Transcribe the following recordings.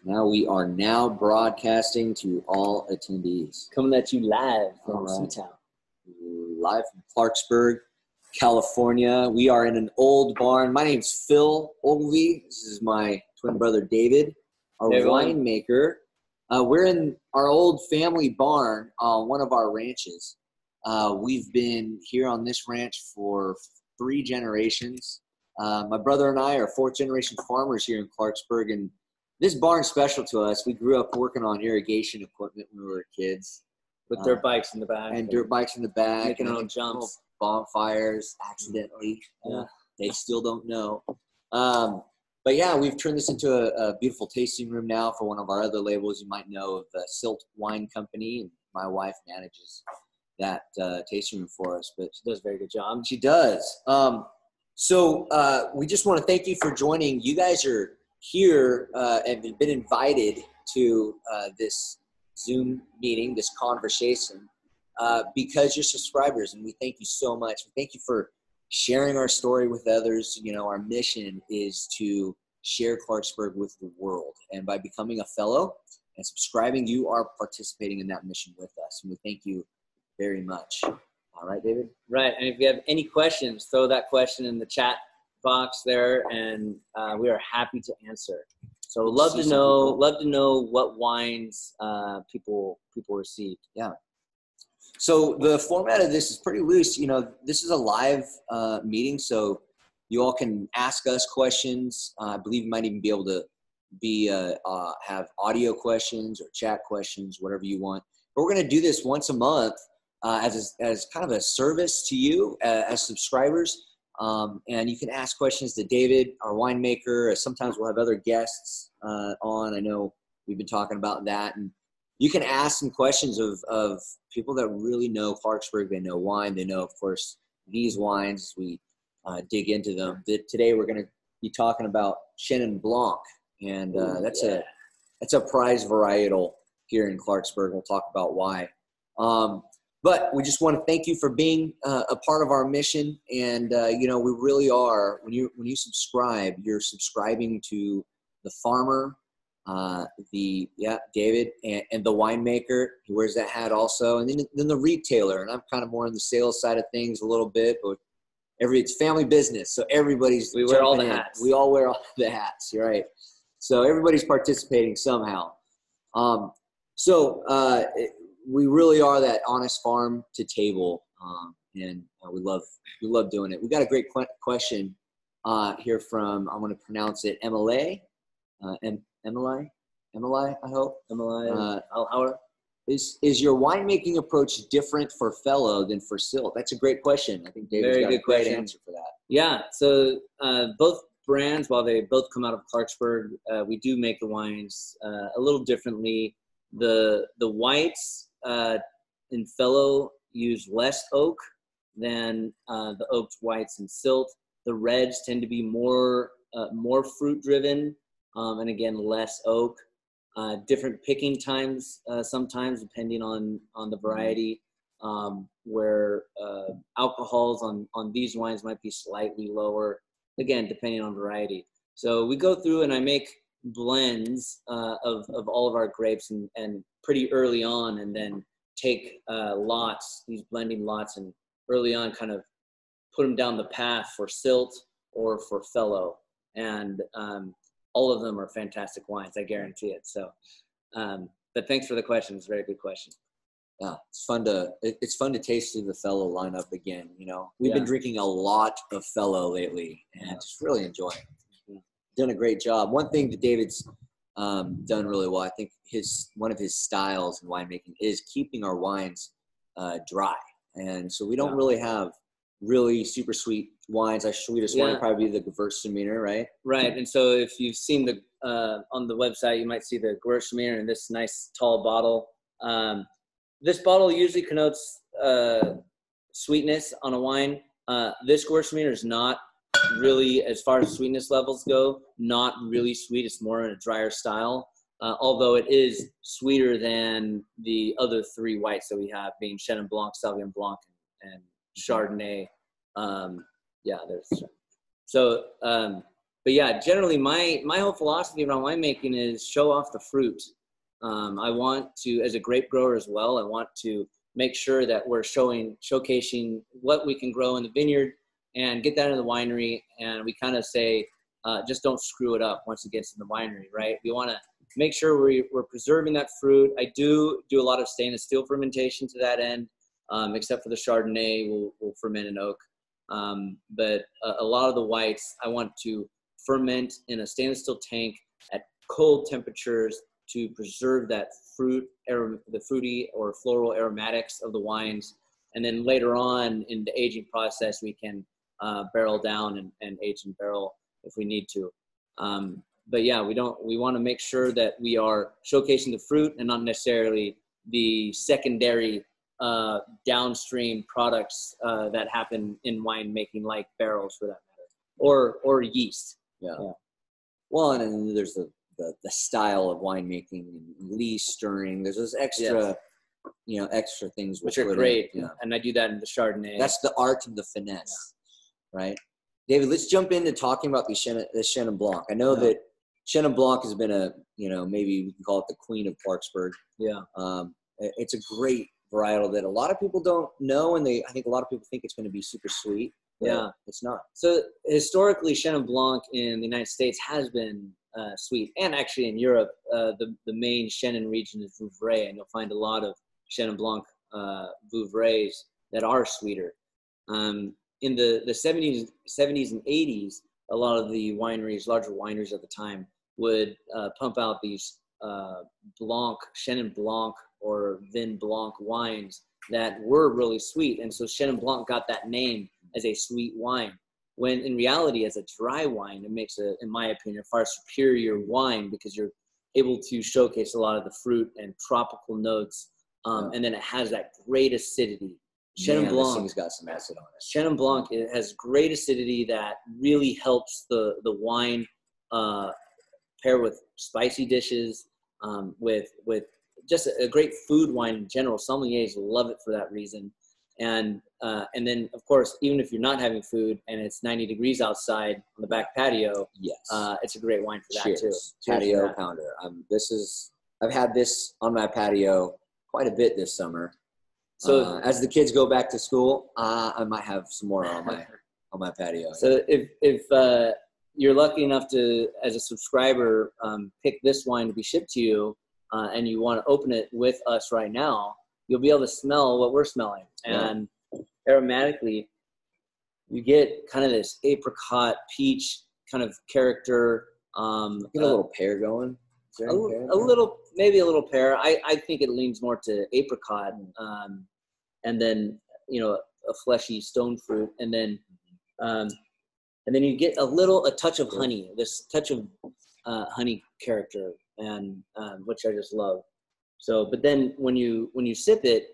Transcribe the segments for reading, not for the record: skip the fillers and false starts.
Now we are now broadcasting to all attendees. Coming at you live from Right. Seatown. Live from Clarksburg, California. We are in an old barn. My name's Phil Ogilvie. This is my twin brother David, our Hey, everyone. winemaker. We're in our old family barn on one of our ranches. We've been here on this ranch for 3 generations. My brother and I are 4th generation farmers here in Clarksburg, and this barn's special to us. We grew up working on irrigation equipment when we were kids. With dirt bikes in the back. And dirt bikes in the back. Making our and own jumps. Bonfires, accidentally. Yeah. They still don't know. But yeah, we've turned this into a beautiful tasting room now for one of our other labels. You might know of the Silt Wine Company. And my wife manages that tasting room for us. But She does a very good job. she does. So we just want to thank you for joining. You guys are here and have been invited to this Zoom meeting, this conversation, because you're subscribers, and we thank you so much. We thank you for sharing our story with others. You know, our mission is to share Clarksburg with the world, and by becoming a fellow and subscribing, you are participating in that mission with us, and we thank you very much. All right, David? Right. And if you have any questions, throw that question in the chat box there, and we are happy to answer. So love to know what wines people received. Yeah. So the format of this is pretty loose. You know, this is a live meeting, so you all can ask us questions. I believe you might even be able to have audio questions or chat questions, whatever you want. But we're going to do this once a month as kind of a service to you as subscribers. And you can ask questions to David, our winemaker. Sometimes we'll have other guests on. I know we've been talking about that. And you can ask some questions of people that really know Clarksburg. They know wine. They know, of course, these wines. We dig into them. Today we're going to be talking about Chenin Blanc. And that's a prize varietal here in Clarksburg. We'll talk about why. But we just want to thank you for being a part of our mission. And, you know, we really are, when you subscribe, you're subscribing to the farmer, David, and the winemaker. He wears that hat also. And then the retailer. And I'm kind of more on the sales side of things a little bit, but it's family business. So everywe wear all the hats. We all wear all the hats. You're right. So everybody's participating somehow. We really are that honest farm to table, and we love doing it. We got a great question here from, I'm going to pronounce it, Emily. Emily, I hope. Emily. Is your winemaking approach different for Fellow than for Silt? That's a great question. I think David's got a great answer for that. Yeah. So both brands, while they both come out of Clarksburg, we do make the wines a little differently. The whites in Fellow use less oak than the oaked whites in Silt. The reds tend to be more fruit driven, and again less oak. Different picking times sometimes depending on the variety, where alcohols on these wines might be slightly lower, again depending on variety. So we go through and I make blends of all of our grapes and pretty early on, and then take these blending lots, and early on kind of put them down the path for Silt or for Fellow. And all of them are fantastic wines, I guarantee it. So, but thanks for the question. It's a very good question. Yeah, it's fun to taste through the Fellow lineup again. You know, we've been drinking a lot of Fellow lately, and just really enjoying it. Done a great job. One thing that David's done really well, I think one of his styles in winemaking is keeping our wines dry, and so we don't really have really super sweet wines. Our sweetest wine would probably be the Gewürztraminer, right? Right. And so if you've seen the on the website, you might see the Gewürztraminer in this nice tall bottle. This bottle usually connotes sweetness on a wine. This Gewürztraminer is not really, as far as sweetness levels go, not really sweet. It's more in a drier style, although it is sweeter than the other 3 whites that we have, being Chenin Blanc, Sauvignon Blanc, and Chardonnay. There's so. but yeah, generally my whole philosophy around winemaking is show off the fruit. I want to, as a grape grower as well, I want to make sure that we're showcasing what we can grow in the vineyard and get that in the winery. And we kind of say, just don't screw it up once it gets in the winery, right? We want to make sure we're preserving that fruit. I do a lot of stainless steel fermentation to that end, except for the Chardonnay, we'll ferment in oak. But a lot of the whites, I want to ferment in a stainless steel tank at cold temperatures to preserve that the fruity or floral aromatics of the wines. And then later on in the aging process, we can barrel down and age in barrel if we need to. But yeah, we want to make sure that we are showcasing the fruit and not necessarily the secondary downstream products that happen in winemaking, like barrels for that matter, or yeast. Yeah. Well, and then there's the style of winemaking and lees stirring. There's those extra, extra things which are great. Yeah. And I do that in the Chardonnay. That's the art of the finesse, right? David, let's jump into talking about the Chenin Blanc. I know that Chenin Blanc has been maybe we can call it the queen of Clarksburg. Yeah. It's a great varietal that a lot of people don't know, and I think a lot of people think it's going to be super sweet. Yeah, it's not. So historically, Chenin Blanc in the United States has been sweet, and actually in Europe, the main Chenin region is Vouvray, and you'll find a lot of Chenin Blanc Vouvrays that are sweeter. In the 70s and 80s, a lot of the larger wineries at the time, would pump out these Chenin Blanc or Vin Blanc wines that were really sweet. And so Chenin Blanc got that name as a sweet wine, when in reality, as a dry wine, it makes in my opinion, a far superior wine, because you're able to showcase a lot of the fruit and tropical notes. And then it has that great acidity. Chenin Blanc, this thing's got some acid on it. Chenin Blanc, it has great acidity that really helps the wine pair with spicy dishes, with just a great food wine in general. Sommeliers love it for that reason. And then, of course, even if you're not having food and it's 90 degrees outside on the back patio, it's a great wine for that too. Patio pounder. I've had this on my patio quite a bit this summer. So as the kids go back to school, I might have some more on my patio. So if you're lucky enough to, as a subscriber, pick this wine to be shipped to you, and you want to open it with us right now, you'll be able to smell what we're smelling. And aromatically, you get kind of this apricot, peach kind of character. Get a little pear going. Maybe a little pear. I think it leans more to apricot, and then a fleshy stone fruit, and then you get a touch of honey, this touch of honey character, and which I just love. So, but then when you sip it,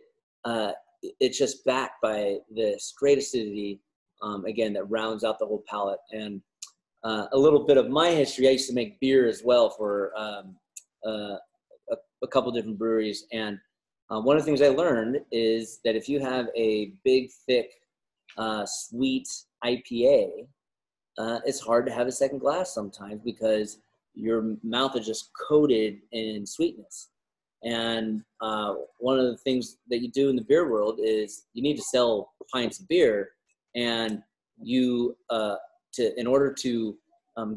it's just backed by this great acidity, again, that rounds out the whole palate. And a little bit of my history, I used to make beer as well for a couple different breweries. And one of the things I learned is that if you have a big, thick, sweet IPA, it's hard to have a second glass sometimes, because your mouth is just coated in sweetness. And one of the things that you do in the beer world is you need to sell pints of beer, and in order to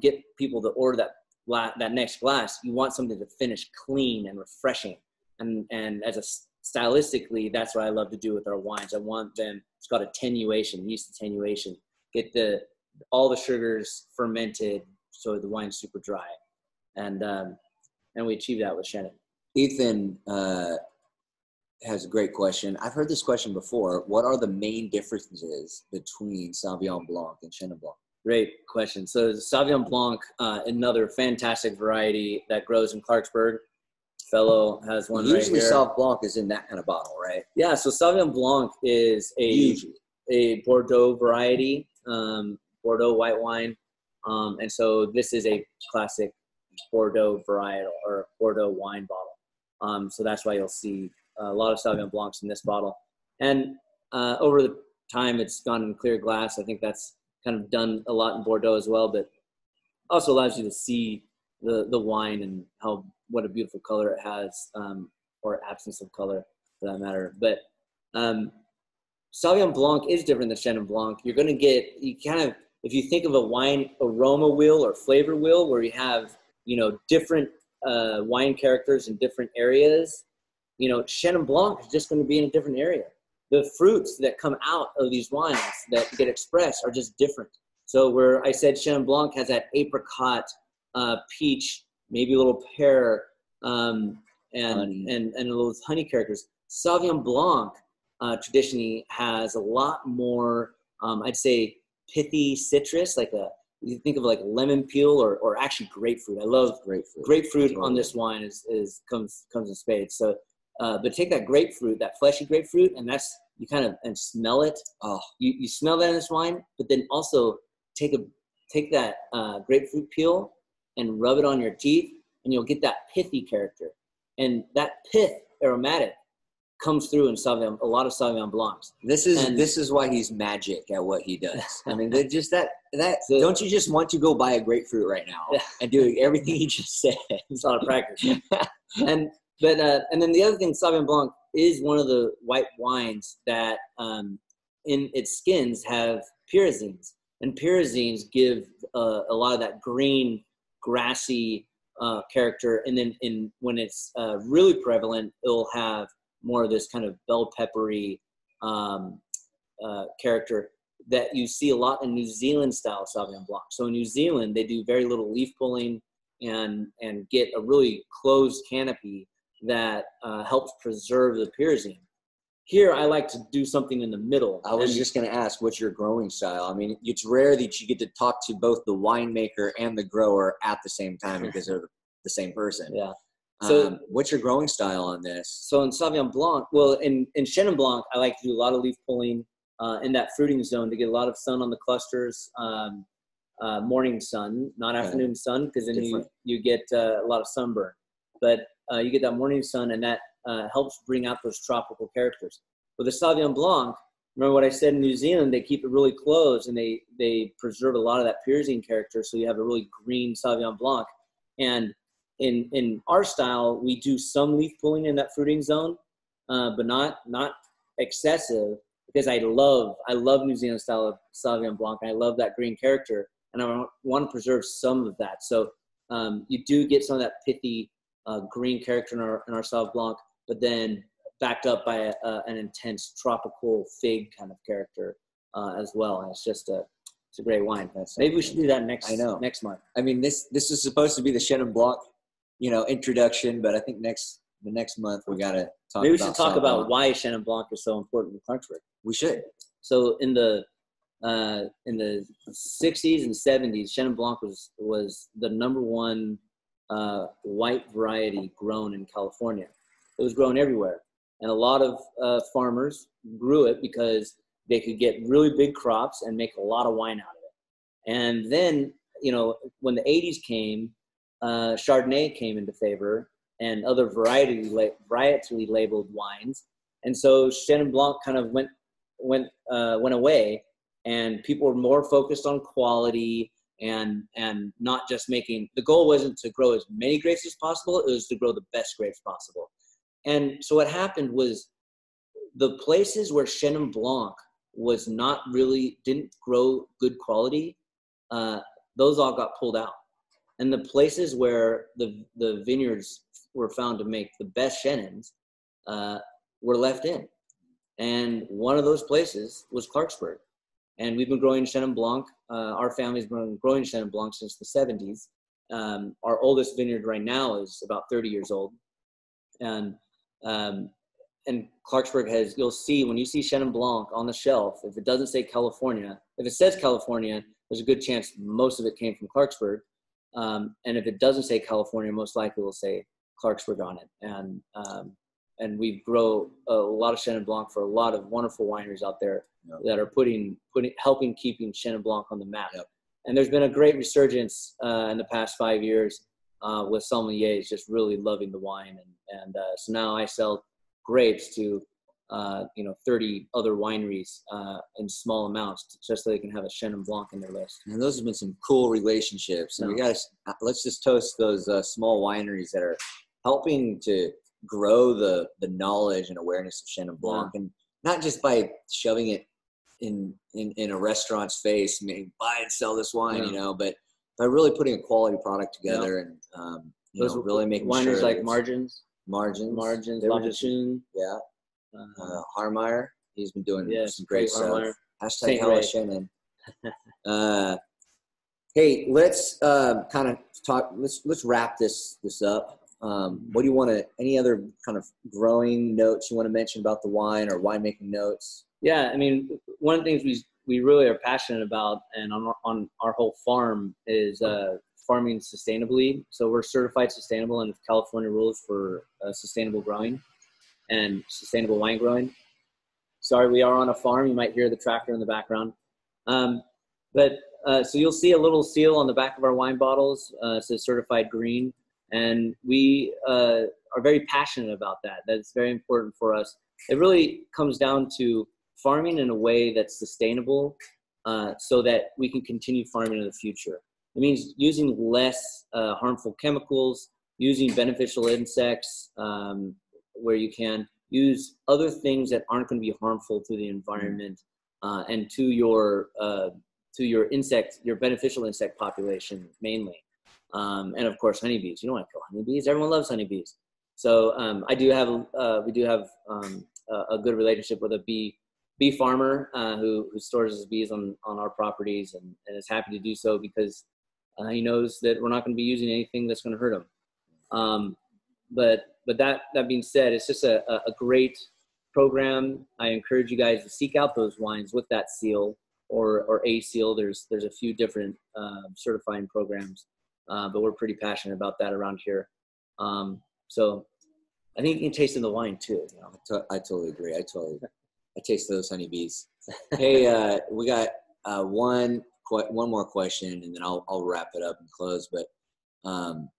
get people to order that next glass, you want something to finish clean and refreshing. And stylistically, that's what I love to do with our wines. I want them, it's called attenuation, yeast attenuation. Get all the sugars fermented so the wine's super dry. And we achieve that with Chenin. Ethan has a great question. I've heard this question before. What are the main differences between Sauvignon Blanc and Chenin Blanc? Great question. So Sauvignon Blanc, another fantastic variety that grows in Clarksburg. Fellow has one right here. Usually Sauv Blanc is in that kind of bottle, right? Yeah, so Sauvignon Blanc is a Bordeaux variety, Bordeaux white wine. And so this is a classic Bordeaux varietal or Bordeaux wine bottle. So that's why you'll see a lot of Sauvignon Blancs in this bottle. And over the time, it's gone in clear glass. I think that's kind of done a lot in Bordeaux as well. But also allows you to see the wine and what a beautiful color it has, or absence of color for that matter. But Sauvignon Blanc is different than Chenin Blanc. You're going to get, if you think of a wine aroma wheel or flavor wheel where you have, different wine characters in different areas, Chenin Blanc is just going to be in a different area. The fruits that come out of these wines that get expressed are just different. So where I said Chenin Blanc has that apricot, peach, maybe a little pear, and those honey characters. Sauvignon Blanc traditionally has a lot more, I'd say, pithy citrus, you think of like lemon peel or actually grapefruit. I love grapefruit. Grapefruit on this wine comes in spades. So, but take that grapefruit, that fleshy grapefruit, and you kind of and smell it. Oh, you smell that in this wine, but then also take that grapefruit peel and rub it on your teeth, and you'll get that pithy character. And that pith aromatic comes through in a lot of Sauvignon Blancs. This is why he's magic at what he does. I mean, just that don't you just want to go buy a grapefruit right now and do everything he just said? It's a lot of practice. and then the other thing, Sauvignon Blanc is one of the white wines that in its skins have pyrazines, and pyrazines give a lot of that green, grassy character. And then when it's really prevalent, it'll have more of this kind of bell peppery character that you see a lot in New Zealand style Sauvignon Blanc. So in New Zealand, they do very little leaf pulling and get a really closed canopy that helps preserve the pyrazine. Here, I like to do something in the middle. I was just going to ask, what's your growing style? I mean, it's rare that you get to talk to both the winemaker and the grower at the same time because they're the same person. Yeah. So what's your growing style on this? So in Sauvignon Blanc, well, in Chenin Blanc, I like to do a lot of leaf pulling in that fruiting zone to get a lot of sun on the clusters, morning sun, not afternoon sun, because then you get a lot of sunburn. But you get that morning sun, and that helps bring out those tropical characters. With the Sauvignon Blanc, remember what I said in New Zealand, they keep it really closed, and they preserve a lot of that pyrazine character, so you have a really green Sauvignon Blanc. And in our style, we do some leaf pulling in that fruiting zone, but not excessive, because I love New Zealand style of Sauvignon Blanc. And I love that green character, and I want to preserve some of that. So you do get some of that pithy green character in our Sauvignon Blanc, but then backed up by an intense tropical fig kind of character as well. And it's a great wine. Maybe we should do that next month. I mean, this is supposed to be the Chenin Blanc, introduction, but I think the next month we got to talk. Maybe we should talk about why Chenin Blanc is so important in Clarksburg. We should. So in the 60s and 70s, Chenin Blanc was the number one white variety grown in California. It was grown everywhere, and a lot of farmers grew it because they could get really big crops and make a lot of wine out of it. And then, when the 80s came, Chardonnay came into favor and other varietally labeled wines. And so Chenin Blanc kind of went away, and people were more focused on quality and not just making, the goal wasn't to grow as many grapes as possible, it was to grow the best grapes possible. And so what happened was the places where Chenin Blanc didn't grow good quality, those all got pulled out. And the places where the vineyards were found to make the best Chenins were left in. And one of those places was Clarksburg. And we've been growing Chenin Blanc. Our family's been growing Chenin Blanc since the 70s. Our oldest vineyard right now is about 30 years old. And Clarksburg you'll see, when you see Chenin Blanc on the shelf, if it doesn't say California, if it says California, there's a good chance most of it came from Clarksburg. And if it doesn't say California, most likely will say Clarksburg on it. And we grow a lot of Chenin Blanc for a lot of wonderful wineries out there that are helping keeping Chenin Blanc on the map. Yep. And there's been a great resurgence in the past 5 years with sommeliers just really loving the wine. And so now I sell grapes to you know, 30 other wineries in small amounts, just so they can have a Chenin Blanc in their list. And those have been some cool relationships. And we got to, let's just toast those small wineries that are helping to grow the knowledge and awareness of Chenin Blanc, and not just by shoving it in a restaurant's face, maybe buy and sell this wine, you know, but by really putting a quality product together and you know, really making wineries sure like Margins, Labatune, Harmeyer, he's been doing some great stuff. Hashtag Hella Chenin. Hey, let's kind of talk. Let's wrap this up. What do you want to? Any other kind of growing notes you want to mention about the wine or winemaking notes? Yeah, I mean, one of the things we really are passionate about, and on our whole farm, is farming sustainably. So we're certified sustainable in California rules for sustainable growing and sustainable wine growing. Sorry, we are on a farm. You might hear the tractor in the background. So you'll see a little seal on the back of our wine bottles. It says certified green. And we are very passionate about that. That's very important for us. It really comes down to farming in a way that's sustainable so that we can continue farming in the future. It means using less harmful chemicals, using beneficial insects where you can, use other things that aren't going to be harmful to the environment and to your beneficial insect population mainly. And of course, honeybees. You don't want to kill honeybees. Everyone loves honeybees. So we do have a good relationship with a bee farmer who stores his bees on our properties and is happy to do so because he knows that we're not going to be using anything that's going to hurt him. But that being said, it's just a great program. I encourage you guys to seek out those wines with that seal or a seal. There's a few different certifying programs, but we're pretty passionate about that around here. So I think you can taste in the wine too. You know? I totally agree. I taste those honeybees. Hey, we got one more question, and then I'll wrap it up and close. But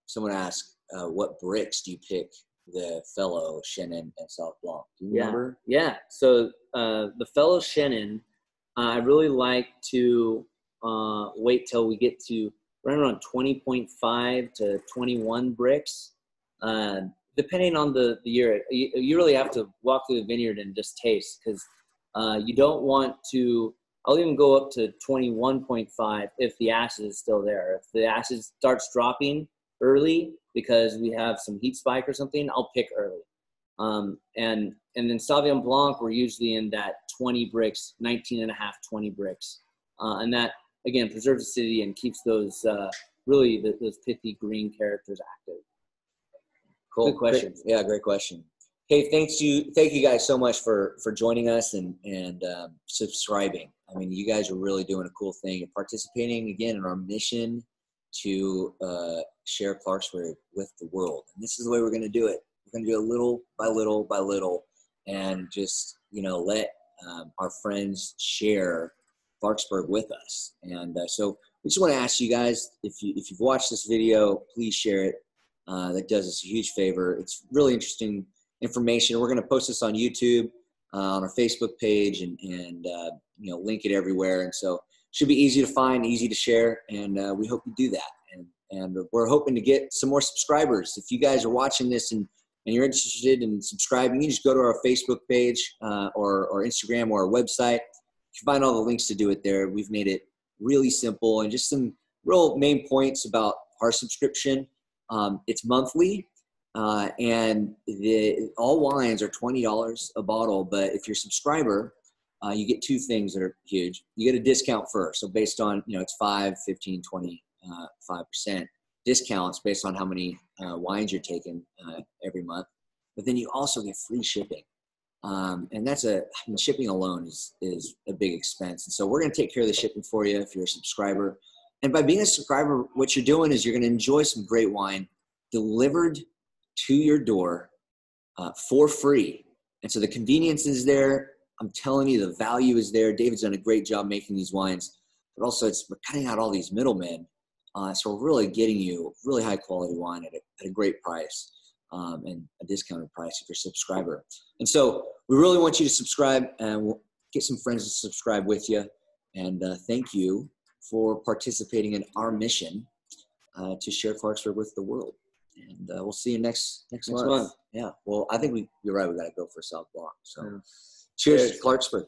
someone asked, what bricks do you pick the fellow Chenin and Sauv Blanc? Do you remember? Yeah. So the fellow Chenin, I really like to wait till we get to right around 20.5 to 21 bricks. Depending on the year, you really have to walk through the vineyard and just taste, because you don't want to. I'll even go up to 21.5 if the acid is still there. If the acid starts dropping early because we have some heat spike or something, I'll pick early. And then Sauvignon Blanc, we're usually in that 20 bricks, 19 and a half, 20 bricks. And that, again, preserves acidity and keeps those those pithy green characters active. Cool. Good question. Great question. Hey, thank you guys so much for joining us and subscribing. I mean, you guys are really doing a cool thing. You're participating again in our mission to share Clarksburg with the world. And this is the way we're going to do it. We're going to do it little by little by little, and just, let our friends share Clarksburg with us. And so we just want to ask you guys, if you've watched this video, please share it. That does us a huge favor. It's really interesting information. We're going to post this on YouTube, on our Facebook page, and link it everywhere. And so it should be easy to find, easy to share, and we hope you do that. And we're hoping to get some more subscribers. If you guys are watching this and you're interested in subscribing, you just go to our Facebook page or Instagram or our website. You can find all the links to do it there. We've made it really simple, and just some real main points about our subscription. It's monthly, and all wines are $20 a bottle. But if you're a subscriber, you get two things that are huge. You get a discount first. So based on, it's 5, 15, 20, 5% discounts based on how many wines you're taking every month. But then you also get free shipping. And that's shipping alone is a big expense. And so we're going to take care of the shipping for you if you're a subscriber. And by being a subscriber, what you're doing is you're going to enjoy some great wine delivered to your door for free. And so the convenience is there. I'm telling you, the value is there. David's done a great job making these wines, but also we're cutting out all these middlemen. So we're really getting you really high quality wine at a great price and a discounted price if you're a subscriber. And so we really want you to subscribe, and we'll get some friends to subscribe with you. And thank you for participating in our mission to share Clarksburg with the world. And we'll see you next month. Yeah. Well, I think you're right. We got to go for South Blanc. So cheers to Clarksburg.